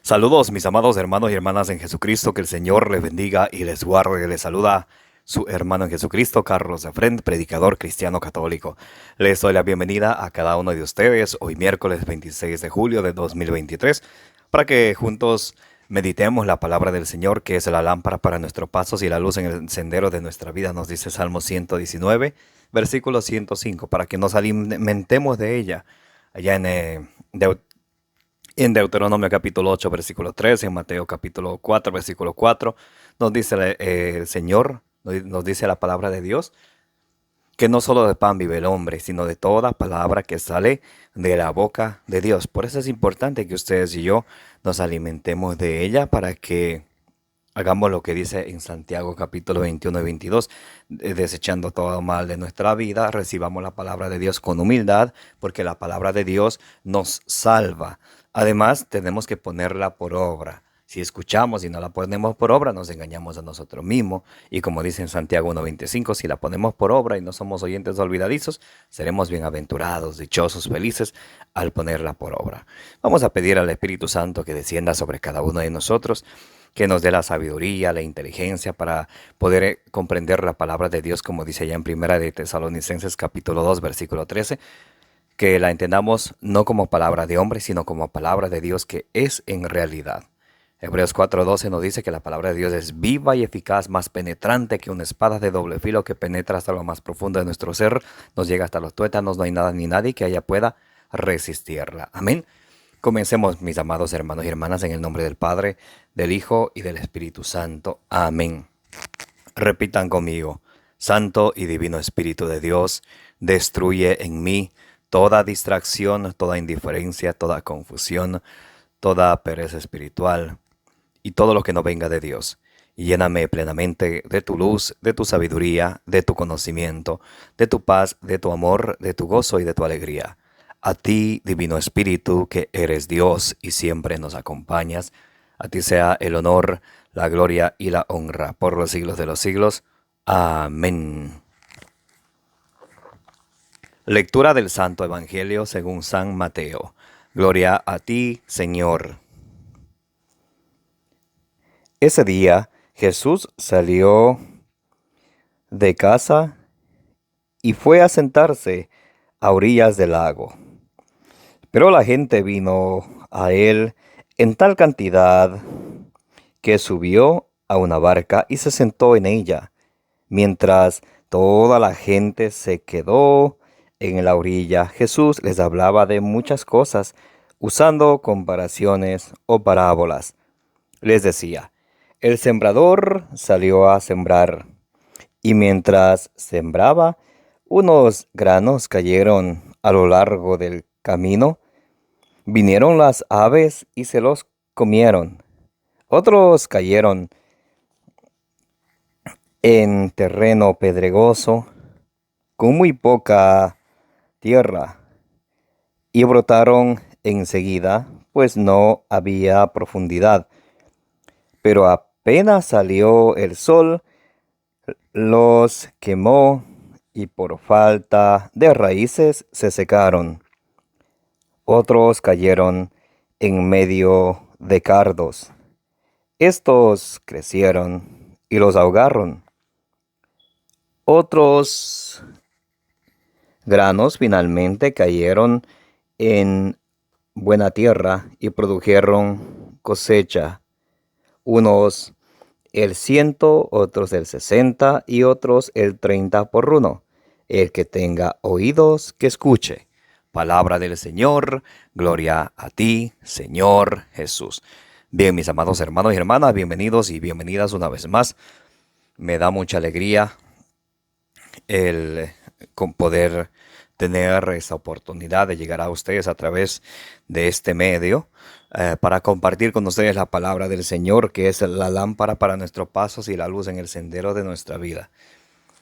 Saludos, mis amados hermanos y hermanas en Jesucristo, que el Señor les bendiga y les guarde. Les saluda su hermano en Jesucristo, Carlos Efrén, predicador cristiano católico. Les doy la bienvenida a cada uno de ustedes hoy miércoles 26 de julio de 2023, para que juntos meditemos la palabra del Señor, que es la lámpara para nuestros pasos y la luz en el sendero de nuestra vida, nos dice Salmo 119, versículo 105, para que nos alimentemos de ella, allá en Deuteronomio capítulo 8, versículo 13, en Mateo capítulo 4, versículo 4, nos dice el Señor, nos dice la palabra de Dios, que no solo de pan vive el hombre, sino de toda palabra que sale de la boca de Dios. Por eso es importante que ustedes y yo nos alimentemos de ella para que hagamos lo que dice en Santiago capítulo 21 y 22, desechando todo mal de nuestra vida, recibamos la palabra de Dios con humildad, porque la palabra de Dios nos salva. Además, tenemos que ponerla por obra. Si escuchamos y no la ponemos por obra, nos engañamos a nosotros mismos. Y como dice en Santiago 1.25, si la ponemos por obra y no somos oyentes olvidadizos, seremos bienaventurados, dichosos, felices al ponerla por obra. Vamos a pedir al Espíritu Santo que descienda sobre cada uno de nosotros, que nos dé la sabiduría, la inteligencia para poder comprender la palabra de Dios, como dice allá en Primera de Tesalonicenses capítulo 2, versículo 13, que la entendamos no como palabra de hombre, sino como palabra de Dios que es en realidad. Hebreos 4:12 nos dice que la palabra de Dios es viva y eficaz, más penetrante que una espada de doble filo que penetra hasta lo más profundo de nuestro ser, nos llega hasta los tuétanos, no hay nada ni nadie que ella pueda resistirla. Amén. Comencemos, mis amados hermanos y hermanas, en el nombre del Padre, del Hijo y del Espíritu Santo. Amén. Repitan conmigo: Santo y Divino Espíritu de Dios, destruye en mí toda distracción, toda indiferencia, toda confusión, toda pereza espiritual y todo lo que no venga de Dios. Y lléname plenamente de tu luz, de tu sabiduría, de tu conocimiento, de tu paz, de tu amor, de tu gozo y de tu alegría. A ti, Divino Espíritu, que eres Dios y siempre nos acompañas, a ti sea el honor, la gloria y la honra por los siglos de los siglos. Amén. Lectura del Santo Evangelio según San Mateo. Gloria a ti, Señor. Ese día Jesús salió de casa y fue a sentarse a orillas del lago. Pero la gente vino a él en tal cantidad que subió a una barca y se sentó en ella, mientras toda la gente se quedó en la orilla. Jesús les hablaba de muchas cosas, usando comparaciones o parábolas. Les decía: el sembrador salió a sembrar, y mientras sembraba, unos granos cayeron a lo largo del camino. Vinieron las aves y se los comieron. Otros cayeron en terreno pedregoso, con muy poca tierra, y brotaron enseguida, pues no había profundidad. Pero apenas salió el sol, los quemó y por falta de raíces se secaron. Otros cayeron en medio de cardos. Estos crecieron y los ahogaron. Otros granos finalmente cayeron en buena tierra y produjeron cosecha. Unos el 100, otros el 60 y otros el 30 por uno. El que tenga oídos, que escuche. Palabra del Señor, gloria a ti, Señor Jesús. Bien, mis amados hermanos y hermanas, bienvenidos y bienvenidas una vez más. Me da mucha alegría el poder tener esta oportunidad de llegar a ustedes a través de este medio para compartir con ustedes la palabra del Señor, que es la lámpara para nuestros pasos y la luz en el sendero de nuestra vida.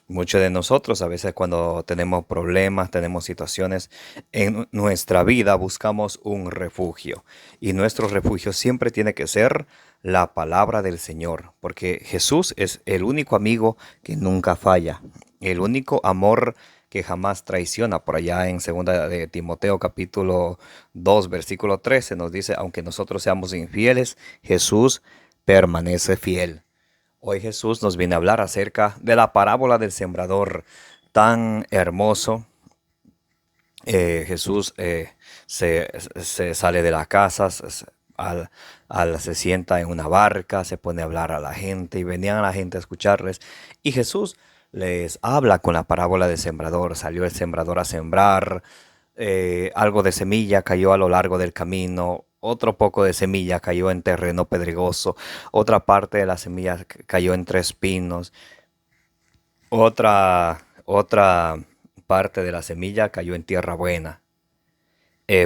Muchos de nosotros a veces cuando tenemos problemas, tenemos situaciones en nuestra vida, buscamos un refugio. Y nuestro refugio siempre tiene que ser la palabra del Señor, porque Jesús es el único amigo que nunca falla, el único amor que jamás traiciona. Por allá en segunda de Timoteo capítulo 2 versículo 13 nos dice, aunque nosotros seamos infieles, Jesús permanece fiel. Hoy Jesús nos viene a hablar acerca de la parábola del sembrador tan hermoso. Jesús se sale de la casa, se sienta en una barca, se pone a hablar a la gente y venían a la gente a escucharles. Y Jesús les habla con la parábola del sembrador. Salió el sembrador a sembrar, algo de semilla cayó a lo largo del camino, otro poco de semilla cayó en terreno pedregoso, otra parte de la semilla cayó entre espinos, otra parte de la semilla cayó en tierra buena.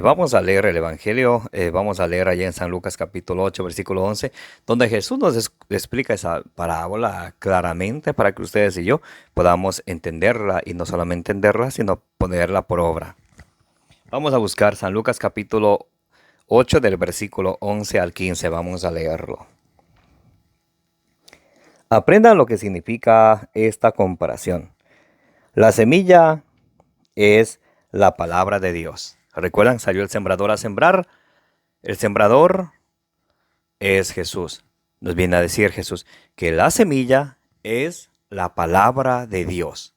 Vamos a leer el Evangelio, vamos a leer allá en San Lucas capítulo 8, versículo 11, donde Jesús nos explica esa parábola claramente para que ustedes y yo podamos entenderla y no solamente entenderla, sino ponerla por obra. Vamos a buscar San Lucas capítulo 8 del versículo 11 al 15, vamos a leerlo. Aprendan lo que significa esta comparación. La semilla es la palabra de Dios. ¿Recuerdan? Salió el sembrador a sembrar. El sembrador es Jesús. Nos viene a decir Jesús que la semilla es la palabra de Dios.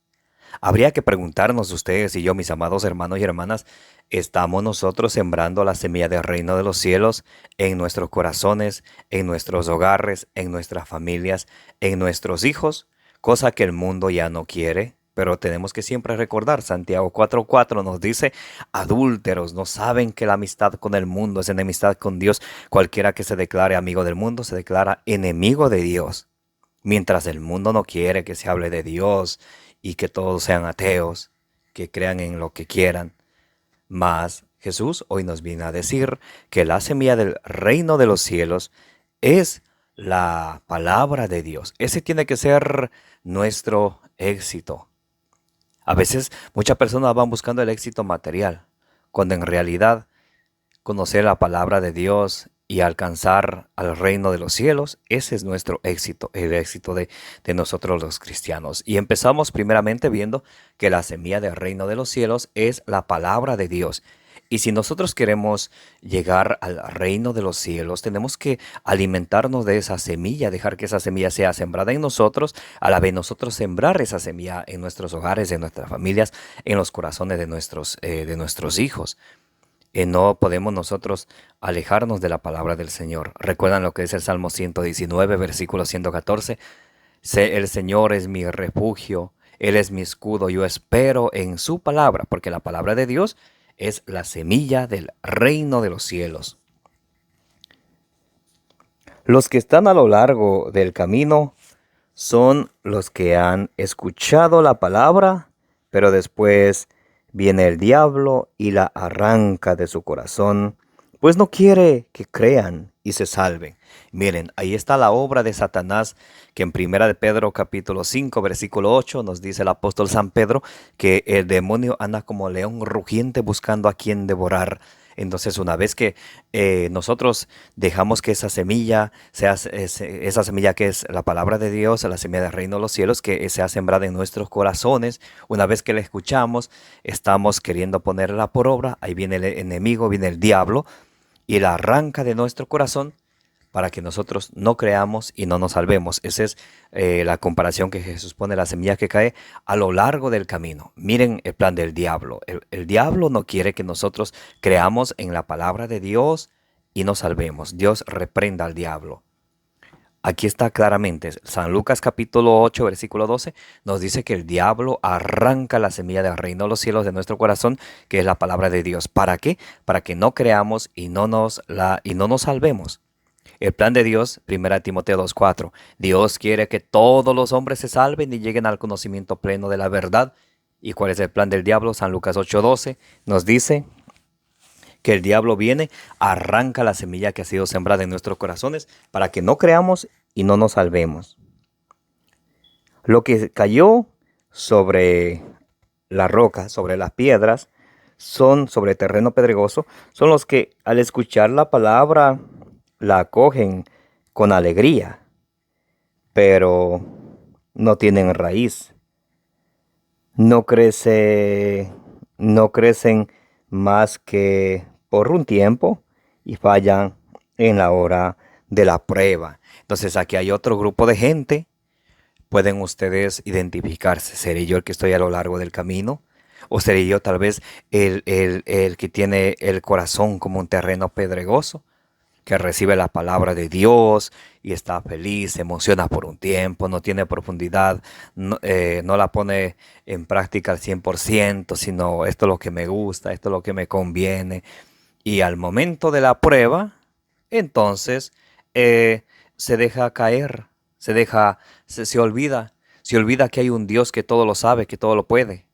Habría que preguntarnos ustedes y yo, mis amados hermanos y hermanas, ¿estamos nosotros sembrando la semilla del reino de los cielos en nuestros corazones, en nuestros hogares, en nuestras familias, en nuestros hijos? Cosa que el mundo ya no quiere. Pero tenemos que siempre recordar, Santiago 4:4 nos dice, adúlteros, ¿no saben que la amistad con el mundo es enemistad con Dios? Cualquiera que se declare amigo del mundo se declara enemigo de Dios. Mientras el mundo no quiere que se hable de Dios y que todos sean ateos, que crean en lo que quieran. Mas Jesús hoy nos viene a decir que la semilla del reino de los cielos es la palabra de Dios. Ese tiene que ser nuestro éxito. A veces muchas personas van buscando el éxito material, cuando en realidad conocer la palabra de Dios y alcanzar al reino de los cielos, ese es nuestro éxito, el éxito de nosotros los cristianos. Y empezamos primeramente viendo que la semilla del reino de los cielos es la palabra de Dios. Y si nosotros queremos llegar al reino de los cielos, tenemos que alimentarnos de esa semilla, dejar que esa semilla sea sembrada en nosotros, a la vez nosotros sembrar esa semilla en nuestros hogares, en nuestras familias, en los corazones de nuestros hijos. No podemos nosotros alejarnos de la palabra del Señor. ¿Recuerdan lo que es el Salmo 119, versículo 114? El Señor es mi refugio, Él es mi escudo, yo espero en su palabra, porque la palabra de Dios es la semilla del reino de los cielos. Los que están a lo largo del camino son los que han escuchado la palabra, pero después viene el diablo y la arranca de su corazón, pues no quiere que crean y se salven. Miren, ahí está la obra de Satanás, que en Primera de Pedro capítulo 5 versículo 8 nos dice el apóstol San Pedro que el demonio anda como león rugiente buscando a quien devorar. Entonces, una vez que nosotros dejamos que esa semilla sea esa semilla que es la palabra de Dios, la semilla del reino de los cielos, que sea sembrada en nuestros corazones, una vez que la escuchamos, estamos queriendo ponerla por obra, ahí viene el enemigo, viene el diablo, y la arranca de nuestro corazón para que nosotros no creamos y no nos salvemos. Esa es la comparación que Jesús pone, la semilla que cae a lo largo del camino. Miren el plan del diablo. El diablo no quiere que nosotros creamos en la palabra de Dios y nos salvemos. Dios reprenda al diablo. Aquí está claramente, San Lucas capítulo 8, versículo 12, nos dice que el diablo arranca la semilla del reino de los cielos de nuestro corazón, que es la palabra de Dios. ¿Para qué? Para que no creamos y no nos salvemos. El plan de Dios, 1 Timoteo 2:4. Dios quiere que todos los hombres se salven y lleguen al conocimiento pleno de la verdad. ¿Y cuál es el plan del diablo? San Lucas 8:12 nos dice que el diablo viene, arranca la semilla que ha sido sembrada en nuestros corazones para que no creamos y no nos salvemos. Lo que cayó sobre la roca, sobre las piedras, sobre terreno pedregoso, son los que al escuchar la palabra la acogen con alegría, pero no tienen raíz. no crece, no crecen más que por un tiempo y fallan en la hora de la prueba. Entonces aquí hay otro grupo de gente. Pueden ustedes identificarse. ¿Seré yo el que estoy a lo largo del camino? ¿O seré yo tal vez el que tiene el corazón como un terreno pedregoso? Que recibe la palabra de Dios y está feliz, se emociona por un tiempo, no tiene profundidad, no la pone en práctica al 100%, sino esto es lo que me gusta, esto es lo que me conviene. Y al momento de la prueba, entonces se deja caer, se olvida que hay un Dios que todo lo sabe, que todo lo puede.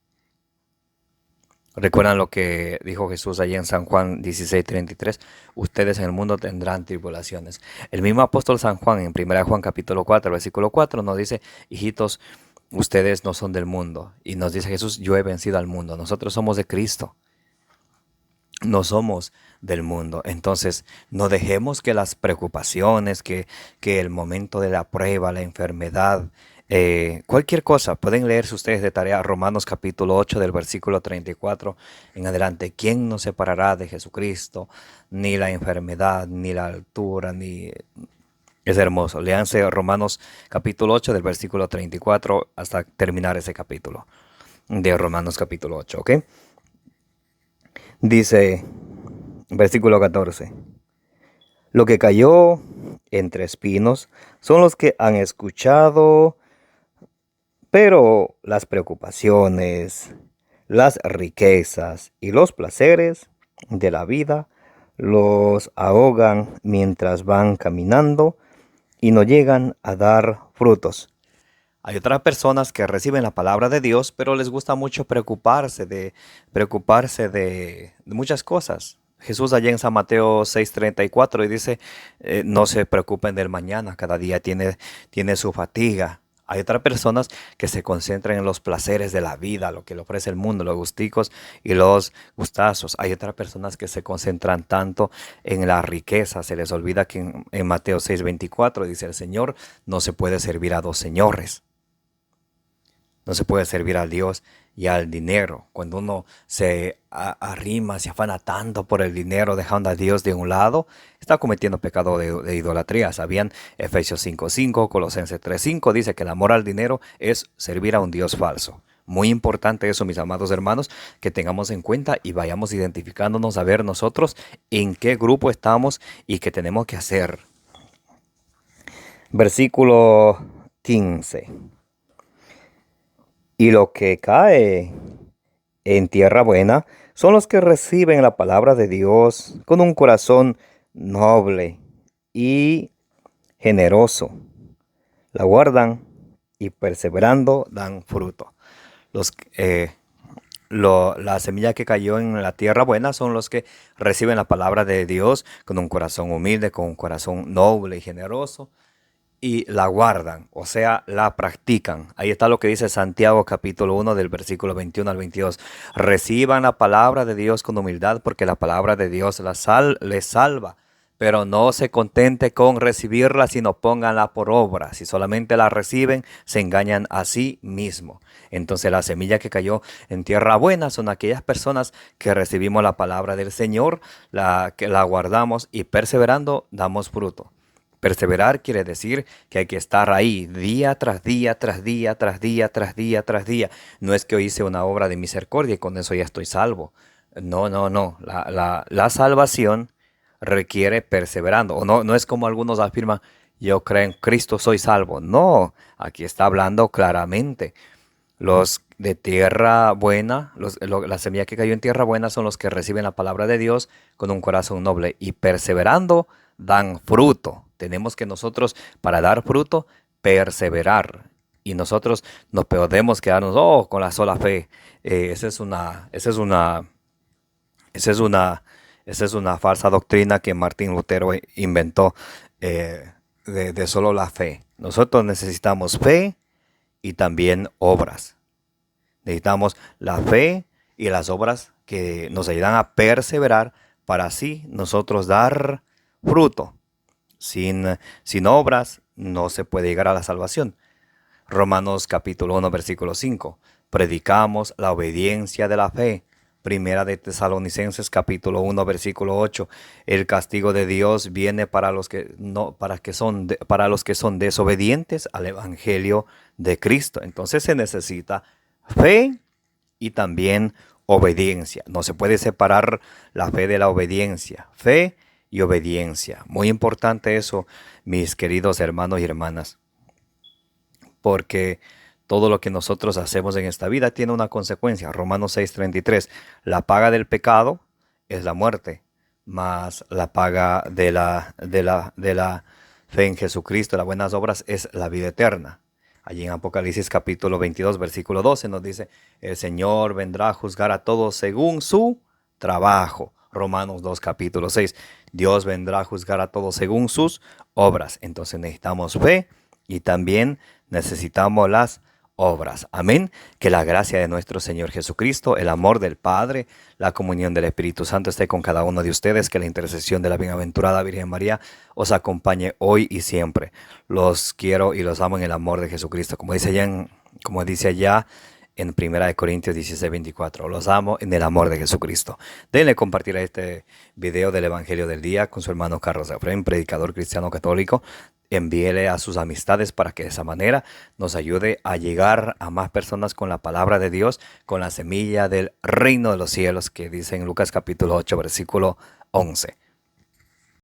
¿Recuerdan lo que dijo Jesús allí en San Juan 16:33? Ustedes en el mundo tendrán tribulaciones. El mismo apóstol San Juan en 1 Juan capítulo 4, versículo 4 nos dice, hijitos, ustedes no son del mundo. Y nos dice Jesús, yo he vencido al mundo. Nosotros somos de Cristo. No somos del mundo. Entonces, no dejemos que las preocupaciones, que el momento de la prueba, la enfermedad, cualquier cosa, pueden leerse ustedes de tarea Romanos capítulo 8 del versículo 34 en adelante. ¿Quién nos separará de Jesucristo? Ni la enfermedad, ni la altura, ni... Es hermoso. Léanse Romanos capítulo 8 del versículo 34 hasta terminar ese capítulo de Romanos capítulo 8, ¿ok? Dice, versículo 14, lo que cayó entre espinos son los que han escuchado, pero las preocupaciones, las riquezas y los placeres de la vida los ahogan mientras van caminando y no llegan a dar frutos. Hay otras personas que reciben la palabra de Dios, pero les gusta mucho preocuparse de muchas cosas. Jesús allá en San Mateo 6:34 y dice, no se preocupen del mañana, cada día tiene su fatiga. Hay otras personas que se concentran en los placeres de la vida, lo que le ofrece el mundo, los gusticos y los gustazos. Hay otras personas que se concentran tanto en la riqueza, se les olvida que en Mateo 6:24 dice el Señor, no se puede servir a dos señores. No se puede servir a Dios y al dinero. Cuando uno se arrima, se afana tanto por el dinero, dejando a Dios de un lado, está cometiendo pecado de idolatría. ¿Sabían? Efesios 5:5, Colosenses 3:5 dice que el amor al dinero es servir a un Dios falso. Muy importante eso, mis amados hermanos, que tengamos en cuenta y vayamos identificándonos a ver nosotros en qué grupo estamos y qué tenemos que hacer. Versículo 15. Y lo que cae en tierra buena son los que reciben la palabra de Dios con un corazón noble y generoso. La guardan y perseverando dan fruto. La semilla que cayó en la tierra buena son los que reciben la palabra de Dios con un corazón humilde, con un corazón noble y generoso. Y la guardan, o sea, la practican. Ahí está lo que dice Santiago capítulo 1 del versículo 21 al 22. Reciban la palabra de Dios con humildad porque la palabra de Dios les salva. Pero no se contente con recibirla, sino pónganla por obra. Si solamente la reciben, se engañan a sí mismos. Entonces la semilla que cayó en tierra buena son aquellas personas que recibimos la palabra del Señor, que la guardamos y perseverando damos fruto. Perseverar quiere decir que hay que estar ahí día tras día, tras día, tras día, tras día, tras día. No es que yo hice una obra de misericordia y con eso ya estoy salvo. No, no, no. La salvación requiere perseverando. O no, no es como algunos afirman, yo creo en Cristo, soy salvo. No, aquí está hablando claramente. Los de tierra buena, la semilla que cayó en tierra buena son los que reciben la palabra de Dios con un corazón noble y perseverando dan fruto. Tenemos que nosotros, para dar fruto, perseverar. Y nosotros no podemos quedarnos con la sola fe. Esa es una falsa doctrina que Martín Lutero inventó de solo la fe. Nosotros necesitamos fe y también obras. Necesitamos la fe y las obras que nos ayudan a perseverar para así nosotros dar fruto. Sin obras no se puede llegar a la salvación. Romanos capítulo 1 versículo 5. predicamos la obediencia de la fe. Primera de Tesalonicenses capítulo 1 versículo 8. El castigo de Dios viene para los que para los que son desobedientes al evangelio de Cristo. Entonces se necesita fe y también obediencia. No se puede separar la fe de la obediencia. Fe y obediencia. Muy importante eso, mis queridos hermanos y hermanas. Porque todo lo que nosotros hacemos en esta vida tiene una consecuencia. Romanos 6:33. La paga del pecado es la muerte, mas la paga de la fe en Jesucristo, las buenas obras, es la vida eterna. Allí en Apocalipsis capítulo 22, versículo 12 nos dice, el Señor vendrá a juzgar a todos según su trabajo. Romanos 2, capítulo 6. Dios vendrá a juzgar a todos según sus obras. Entonces necesitamos fe y también necesitamos las obras. Amén. Que la gracia de nuestro Señor Jesucristo, el amor del Padre, la comunión del Espíritu Santo esté con cada uno de ustedes. Que la intercesión de la bienaventurada Virgen María os acompañe hoy y siempre. Los quiero y los amo en el amor de Jesucristo. Como dice allá en 1 Corintios 16:24. Los amo en el amor de Jesucristo. Denle compartir a este video del Evangelio del Día con su hermano Carlos Efraín, predicador cristiano católico. Envíele a sus amistades para que de esa manera nos ayude a llegar a más personas con la palabra de Dios, con la semilla del reino de los cielos que dice en Lucas capítulo 8, versículo 11.